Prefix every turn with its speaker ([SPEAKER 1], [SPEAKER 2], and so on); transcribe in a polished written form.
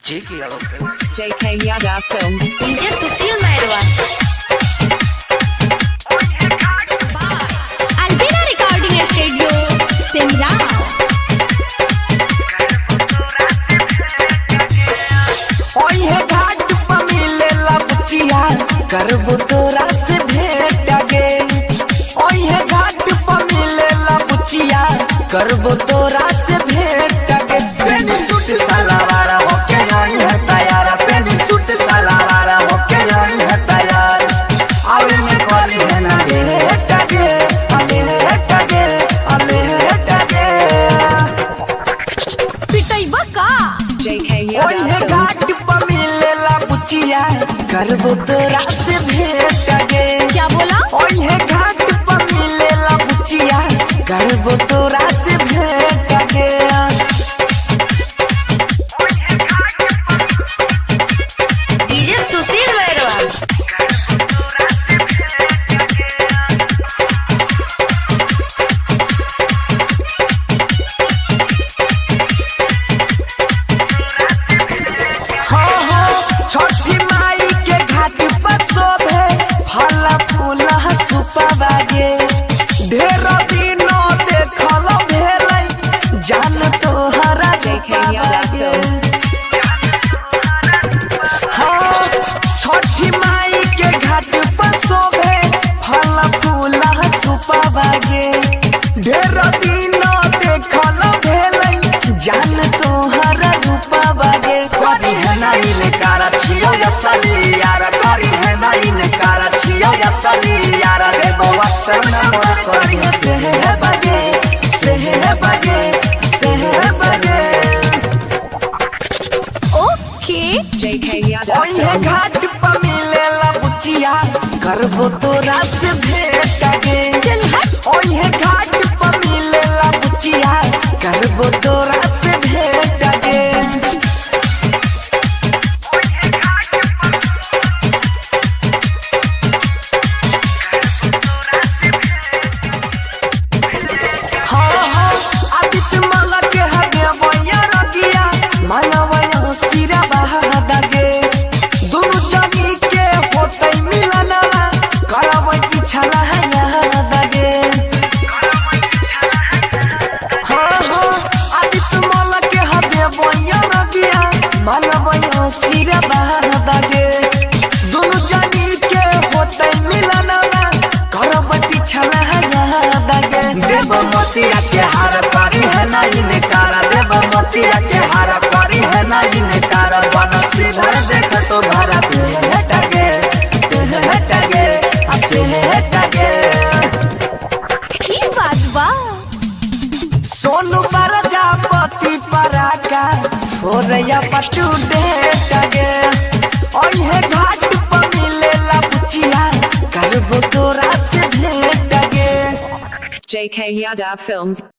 [SPEAKER 1] JK Yadav Films.
[SPEAKER 2] DJ Susil Nairwa. Albina Recording Studio, Simra.
[SPEAKER 3] घाट पर मिलेला बचिया करबो तोरा से भेंट गे ओहे घाट पर मिलेला बचिया करबो तोरा से भेंट गे पेनी सूट सलवार होके नहीं है तैयार पेनी सूट सलवार होके नहीं है तैयार आवे में करी है ना भेंट गे
[SPEAKER 2] पिटैबा का
[SPEAKER 1] JK
[SPEAKER 3] ओहे
[SPEAKER 1] Yadav
[SPEAKER 3] घाट पर मिलेला बचिया करबो तोरा से भेंट गे
[SPEAKER 2] क्या बोला?
[SPEAKER 3] ओहे घाट पर मिलेला बुचिया करबो तोरा से भेंट गे
[SPEAKER 2] DJ Susil Nairwa.
[SPEAKER 3] हाँ हाँ छठी माई के घाट पर शोभे फल फूल सुपवा गे ढेर दिनो देखल भेलै जान तोहरा
[SPEAKER 1] JK
[SPEAKER 3] छठी माई के घाट पर शोभे फल फूल सुपवा गे ढेर दिनो देखल भेलै जान तोहरा रूपवा गे करी है नाइन कार छियो असली यार करी है नाइन कार छियो असली यार रे बवा सना मोर करी से है बगे
[SPEAKER 2] Okay.
[SPEAKER 1] JK Yadav
[SPEAKER 3] ओहे
[SPEAKER 1] Films.
[SPEAKER 3] घाट पर मिलेला बुचिया करबो तोरा से भेंट गे
[SPEAKER 2] चल हट।
[SPEAKER 3] ओहे घाट पर मिलेला बुचिया करबो तोरा से भेंट गे हाँ हाँ आदित्य माला के हगे भैया रगिया मानवया सिरा बहा गे दोनों जनी के होतै मिलना करबै पिछला है यहाँ गे हाँ हाँ आदित्य माला के हगे भैया रगिया मानवया सिरा बहा गे दोनों जनी के होतै मिलना करबै पिछला है यहाँ गे देव मोतिया के हार करी है नाइन कारा देव मोतिया के हार करी है नाइन कारा बन सीधर देख तो भरा भेट गे
[SPEAKER 2] ई बात बा।
[SPEAKER 3] सोनू प्रजापति पराका फोरया पटू डेट गे ओहे घाट पर मिलेला बुचिया करबो तोरा से भेट गे
[SPEAKER 1] JK Yadav Films.